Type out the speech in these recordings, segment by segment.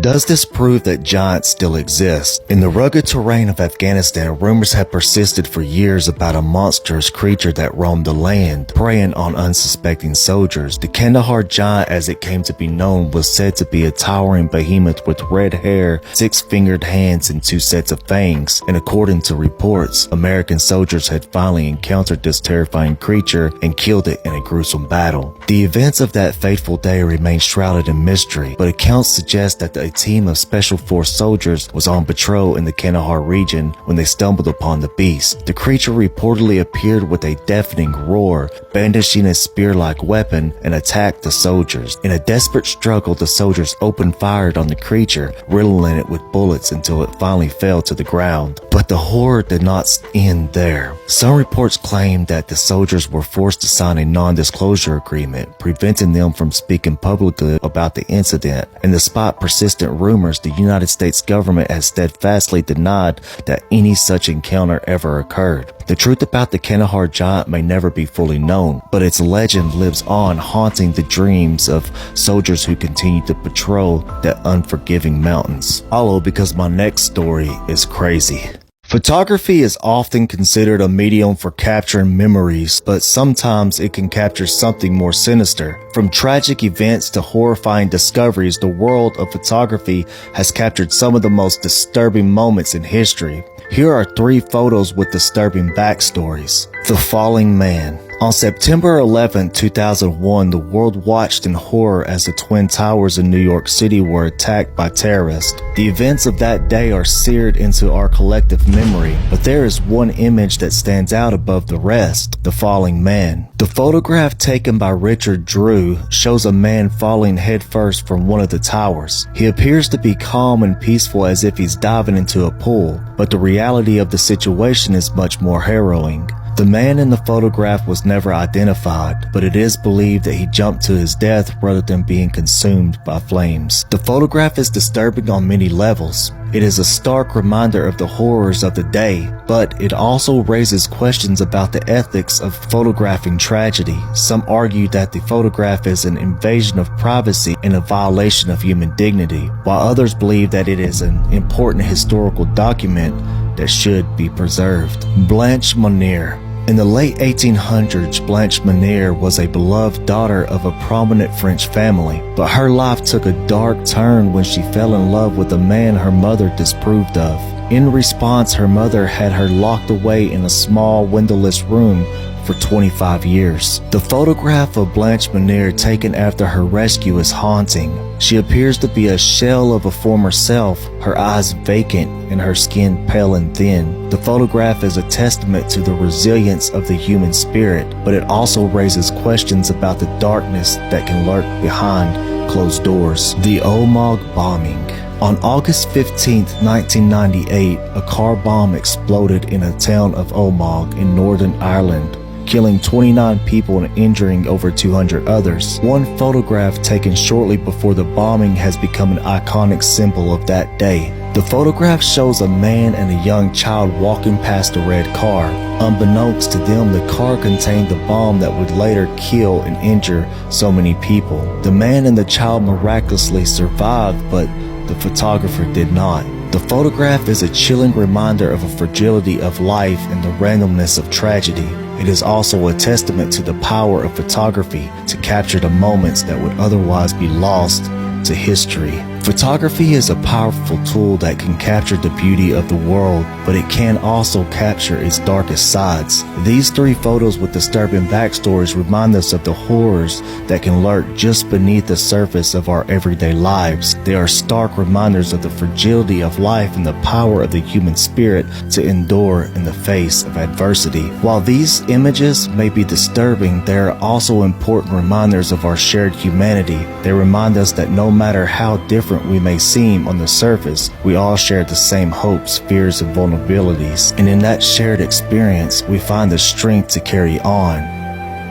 Does this prove that giants still exist? In the rugged terrain of Afghanistan, rumors have persisted for years about a monstrous creature that roamed the land, preying on unsuspecting soldiers. The Kandahar giant, as it came to be known, was said to be a towering behemoth with red hair, 6-fingered hands, and 2 sets of fangs. And according to reports, American soldiers had finally encountered this terrifying creature and killed it in a gruesome battle. The events of that fateful day remain shrouded in mystery, but accounts suggest that a team of Special Force soldiers was on patrol in the Kandahar region when they stumbled upon the beast. The creature reportedly appeared with a deafening roar, brandishing a spear-like weapon, and attacked the soldiers. In a desperate struggle, the soldiers opened fire on the creature, riddling it with bullets until it finally fell to the ground. But the horror did not end there. Some reports claim that the soldiers were forced to sign a non-disclosure agreement, preventing them from speaking publicly about the incident. And despite persistent rumors, the United States government has steadfastly denied that any such encounter ever occurred. The truth about the Kandahar giant may never be fully known, but its legend lives on, haunting the dreams of soldiers who continue to patrol the unforgiving mountains. Follow, because my next story is crazy. Photography is often considered a medium for capturing memories, but sometimes it can capture something more sinister. From tragic events to horrifying discoveries, the world of photography has captured some of the most disturbing moments in history. Here are 3 photos with disturbing backstories. The Falling Man. On September 11, 2001, the world watched in horror as the Twin Towers in New York City were attacked by terrorists. The events of that day are seared into our collective memory, but there is one image that stands out above the rest: the falling man. The photograph taken by Richard Drew shows a man falling headfirst from one of the towers. He appears to be calm and peaceful, as if he's diving into a pool, but the reality of the situation is much more harrowing. The man in the photograph was never identified, but it is believed that he jumped to his death rather than being consumed by flames. The photograph is disturbing on many levels. It is a stark reminder of the horrors of the day, but it also raises questions about the ethics of photographing tragedy. Some argue that the photograph is an invasion of privacy and a violation of human dignity, while others believe that it is an important historical document that should be preserved. Blanche Monnier. In the late 1800s, Blanche Monnier was a beloved daughter of a prominent French family, but her life took a dark turn when she fell in love with a man her mother disapproved of. In response, her mother had her locked away in a small windowless room for 25 years. The photograph of Blanche Monnier taken after her rescue is haunting. She appears to be a shell of a former self, her eyes vacant and her skin pale and thin. The photograph is a testament to the resilience of the human spirit, but it also raises questions about the darkness that can lurk behind closed doors. The Omagh bombing. On August 15, 1998, a car bomb exploded in a town of Omagh in Northern Ireland, killing 29 people and injuring over 200 others. One photograph taken shortly before the bombing has become an iconic symbol of that day. The photograph shows a man and a young child walking past a red car. Unbeknownst to them, the car contained the bomb that would later kill and injure so many people. The man and the child miraculously survived, but the photographer did not. The photograph is a chilling reminder of the fragility of life and the randomness of tragedy. It is also a testament to the power of photography to capture the moments that would otherwise be lost to history. Photography is a powerful tool that can capture the beauty of the world, but it can also capture its darkest sides. These 3 photos with disturbing backstories remind us of the horrors that can lurk just beneath the surface of our everyday lives. They are stark reminders of the fragility of life and the power of the human spirit to endure in the face of adversity. While these images may be disturbing, they are also important reminders of our shared humanity. They remind us that no matter how different we may seem on the surface, we all share the same hopes, fears, and vulnerabilities. And in that shared experience, we find the strength to carry on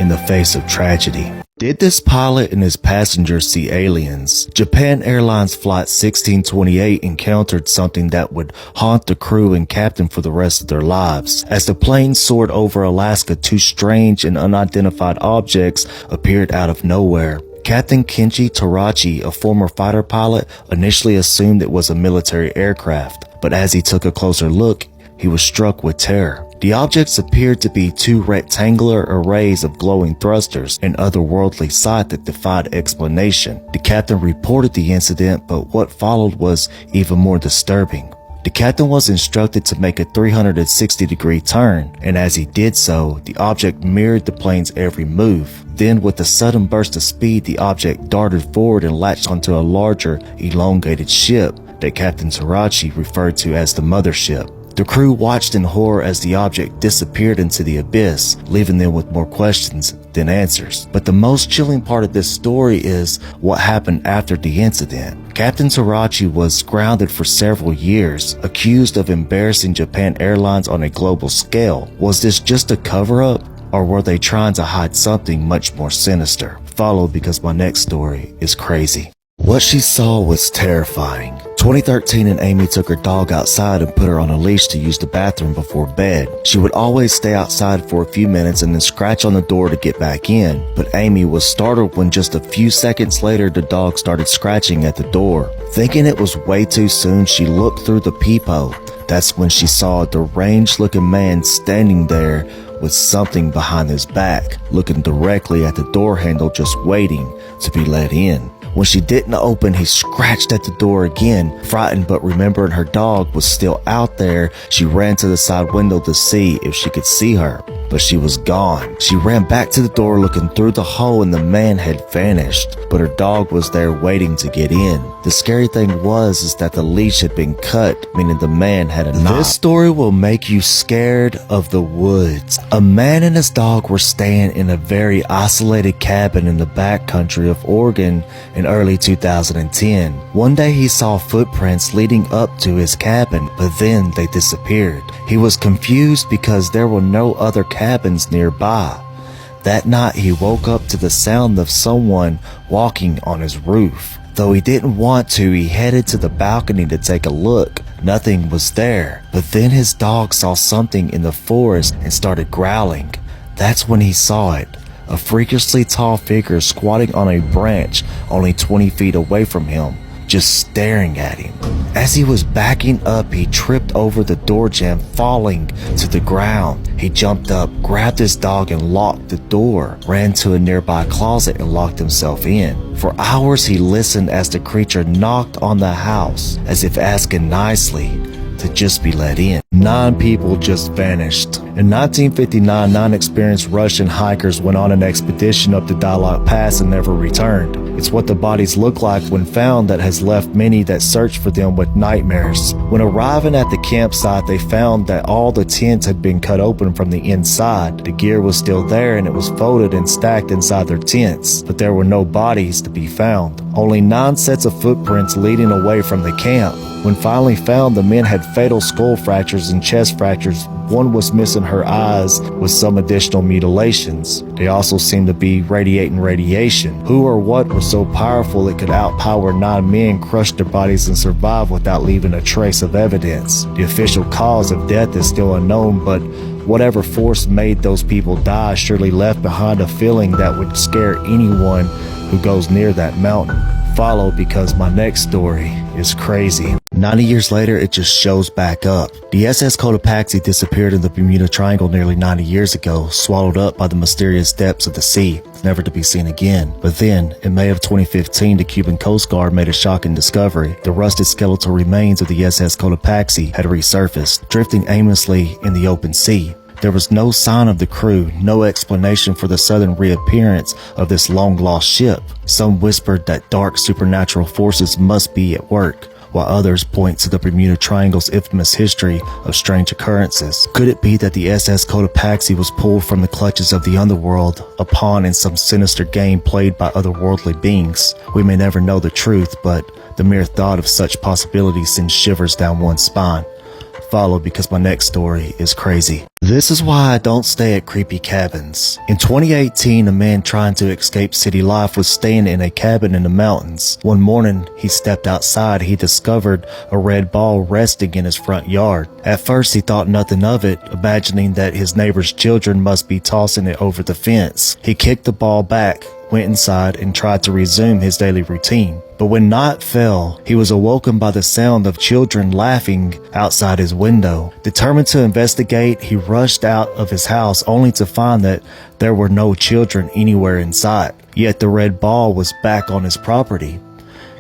in the face of tragedy. Did this pilot and his passengers see aliens? Japan Airlines Flight 1628 encountered something that would haunt the crew and captain for the rest of their lives. As the plane soared over Alaska, 2 strange and unidentified objects appeared out of nowhere. Captain Kenji Tarachi, a former fighter pilot, initially assumed it was a military aircraft, but as he took a closer look, he was struck with terror. The objects appeared to be two rectangular arrays of glowing thrusters, an otherworldly sight that defied explanation. The captain reported the incident, but what followed was even more disturbing. The captain was instructed to make a 360-degree turn, and as he did so, the object mirrored the plane's every move. Then, with a sudden burst of speed, the object darted forward and latched onto a larger, elongated ship that Captain Tarachi referred to as the mothership. The crew watched in horror as the object disappeared into the abyss, leaving them with more questions than answers. But the most chilling part of this story is what happened after the incident. Captain Tarachi was grounded for several years, accused of embarrassing Japan Airlines on a global scale. Was this just a cover-up, or were they trying to hide something much more sinister? Follow, because my next story is crazy. What she saw was terrifying. 2013, and Amy took her dog outside and put her on a leash to use the bathroom before bed. She would always stay outside for a few minutes and then scratch on the door to get back in. But Amy was startled when just a few seconds later the dog started scratching at the door. Thinking it was way too soon, she looked through the peephole. That's when she saw a deranged-looking man standing there with something behind his back, looking directly at the door handle, just waiting to be let in. When she didn't open, he scratched at the door again. Frightened but remembering her dog was still out there, she ran to the side window to see if she could see her, but she was gone. She ran back to the door looking through the hole, and the man had vanished, but her dog was there waiting to get in. The scary thing is that the leash had been cut, meaning the man had a knife. This story will make you scared of the woods. A man and his dog were staying in a very isolated cabin in the backcountry of Oregon in early 2010. One day he saw footprints leading up to his cabin, but then they disappeared. He was confused because there were no other cabins nearby. That night he woke up to the sound of someone walking on his roof. Though he didn't want to, he headed to the balcony to take a look. Nothing was there, but then his dog saw something in the forest and started growling. That's when he saw it. A freakishly tall figure squatting on a branch only 20 feet away from him, just staring at him. As he was backing up, he tripped over the door jamb, falling to the ground. He jumped up, grabbed his dog and locked the door, ran to a nearby closet and locked himself in. For hours he listened as the creature knocked on the house, as if asking nicely to just be let in. 9 people just vanished. In 1959, 9 experienced Russian hikers went on an expedition up the Dylok Pass and never returned. It's what the bodies look like when found that has left many that search for them with nightmares. When arriving at the campsite, they found that all the tents had been cut open from the inside. The gear was still there and it was folded and stacked inside their tents, but there were no bodies to be found. Only 9 sets of footprints leading away from the camp. When finally found, the men had fatal skull fractures and chest fractures. One was missing her eyes with some additional mutilations. They also seemed to be radiating radiation. Who or what was so powerful it could outpower 9 men, crush their bodies and survive without leaving a trace of evidence. The official cause of death is still unknown, but whatever force made those people die surely left behind a feeling that would scare anyone who goes near that mountain. Follow, because my next story is crazy. 90 years later, it just shows back up. The SS Cotopaxi disappeared in the Bermuda Triangle nearly 90 years ago, swallowed up by the mysterious depths of the sea, never to be seen again. But then, in May of 2015, the Cuban Coast Guard made a shocking discovery. The rusted skeletal remains of the SS Cotopaxi had resurfaced, drifting aimlessly in the open sea. There was no sign of the crew, no explanation for the sudden reappearance of this long-lost ship. Some whispered that dark supernatural forces must be at work, while others point to the Bermuda Triangle's infamous history of strange occurrences. Could it be that the SS Cotopaxi was pulled from the clutches of the underworld, a pawn in some sinister game played by otherworldly beings? We may never know the truth, but the mere thought of such possibilities sends shivers down one's spine. Follow, because my next story is crazy. This is why I don't stay at creepy cabins. In 2018, a man trying to escape city life was staying in a cabin in the mountains. One morning, he stepped outside. He discovered a red ball resting in his front yard. At first, he thought nothing of it, imagining that his neighbor's children must be tossing it over the fence. He kicked the ball back, went inside, and tried to resume his daily routine. But when night fell, he was awoken by the sound of children laughing outside his window. Determined to investigate, he rushed out of his house only to find that there were no children anywhere in sight. Yet the red ball was back on his property.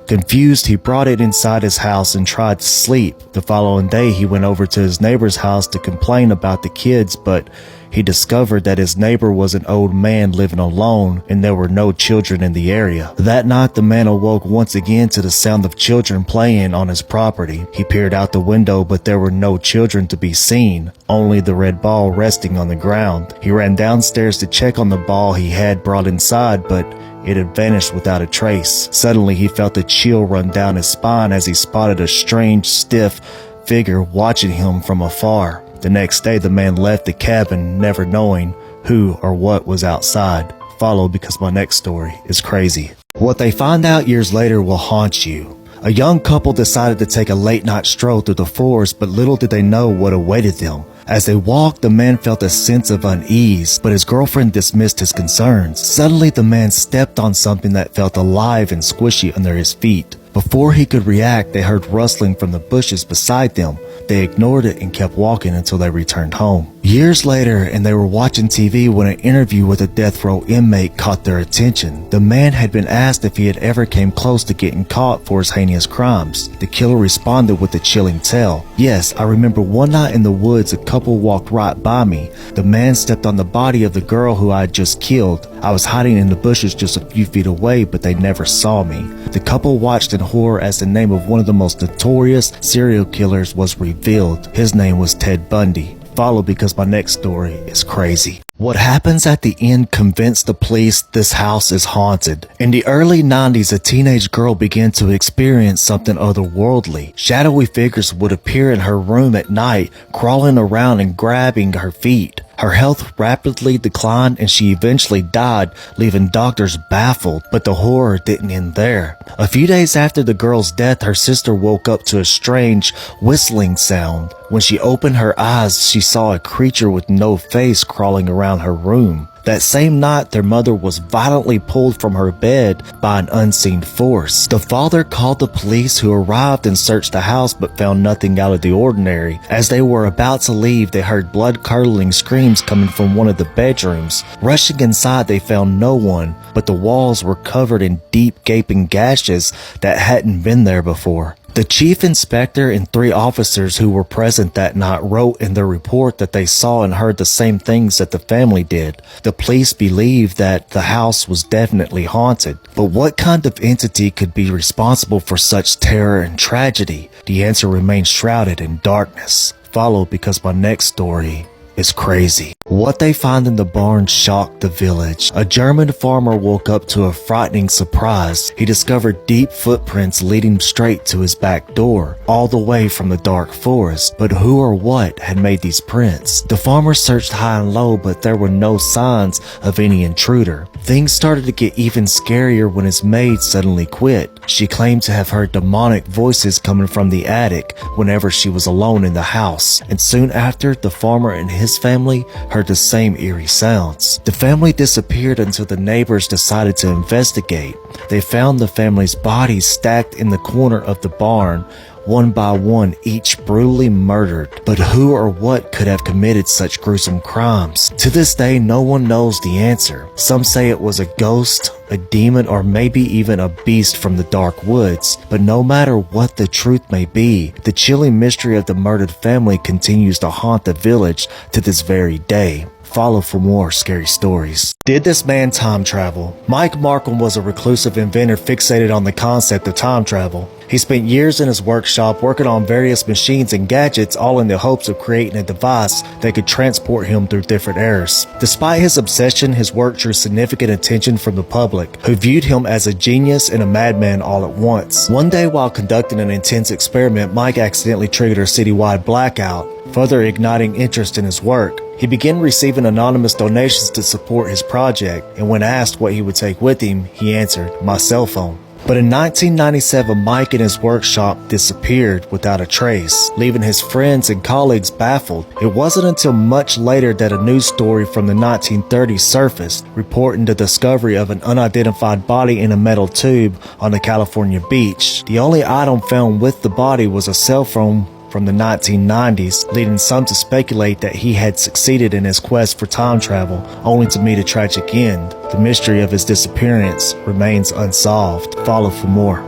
Confused, he brought it inside his house and tried to sleep. The following day, he went over to his neighbor's house to complain about the kids, but he discovered that his neighbor was an old man living alone and there were no children in the area. That night, the man awoke once again to the sound of children playing on his property. He peered out the window, but there were no children to be seen, only the red ball resting on the ground. He ran downstairs to check on the ball he had brought inside, but it had vanished without a trace. Suddenly, he felt a chill run down his spine as he spotted a strange, stiff figure watching him from afar. The next day, the man left the cabin, never knowing who or what was outside. Follow, because my next story is crazy. What they find out years later will haunt you. A young couple decided to take a late-night stroll through the forest, but little did they know what awaited them. As they walked, the man felt a sense of unease, but his girlfriend dismissed his concerns. Suddenly, the man stepped on something that felt alive and squishy under his feet. Before he could react, they heard rustling from the bushes beside them. They ignored it and kept walking until they returned home. Years later, and they were watching TV when an interview with a death row inmate caught their attention. The man had been asked if he had ever came close to getting caught for his heinous crimes. The killer responded with a chilling tale. "Yes, I remember one night in the woods, a couple walked right by me. The man stepped on the body of the girl who I had just killed. I was hiding in the bushes just a few feet away, but they never saw me." The couple watched in horror as the name of one of the most notorious serial killers was revealed. His name was Ted Bundy. Follow, because my next story is crazy. What happens at the end convinced the police this house is haunted. In the early 90s, a teenage girl began to experience something otherworldly. Shadowy figures would appear in her room at night, crawling around and grabbing her feet. Her health rapidly declined and she eventually died, leaving doctors baffled. But the horror didn't end there. A few days after the girl's death, her sister woke up to a strange whistling sound. When she opened her eyes, she saw a creature with no face crawling around her room. That same night, their mother was violently pulled from her bed by an unseen force. The father called the police, who arrived and searched the house but found nothing out of the ordinary. As they were about to leave, they heard blood-curdling screams coming from one of the bedrooms. Rushing inside, they found no one, but the walls were covered in deep gaping gashes that hadn't been there before. The chief inspector and 3 officers who were present that night wrote in their report that they saw and heard the same things that the family did. The police believed that the house was definitely haunted. But what kind of entity could be responsible for such terror and tragedy? The answer remains shrouded in darkness. Follow, because my next story is crazy. What they find in the barn shocked the village. A German farmer woke up to a frightening surprise. He discovered deep footprints leading straight to his back door, all the way from the dark forest. But who or what had made these prints? The farmer searched high and low, but there were no signs of any intruder. Things started to get even scarier when his maid suddenly quit. She claimed to have heard demonic voices coming from the attic whenever she was alone in the house. And soon after, the farmer and his family heard the same eerie sounds. The family disappeared until the neighbors decided to investigate. They found the family's bodies stacked in the corner of the barn, one by one, each brutally murdered. But who or what could have committed such gruesome crimes? To this day, no one knows the answer. Some say it was a ghost, a demon, or maybe even a beast from the dark woods. But no matter what the truth may be, the chilling mystery of the murdered family continues to haunt the village to this very day. Follow for more scary stories. Did this man time travel? Mike Markham was a reclusive inventor fixated on the concept of time travel. He spent years in his workshop working on various machines and gadgets, all in the hopes of creating a device that could transport him through different eras. Despite his obsession, his work drew significant attention from the public, who viewed him as a genius and a madman all at once. One day, while conducting an intense experiment, Mike accidentally triggered a citywide blackout, further igniting interest in his work. He began receiving anonymous donations to support his project, and when asked what he would take with him, he answered, "My cell phone." But in 1997, Mike and his workshop disappeared without a trace, leaving his friends and colleagues baffled. It wasn't until much later that a news story from the 1930s surfaced, reporting the discovery of an unidentified body in a metal tube on a California beach. The only item found with the body was a cell phone from the 1990s, leading some to speculate that he had succeeded in his quest for time travel, only to meet a tragic end. The mystery of his disappearance remains unsolved. Follow for more.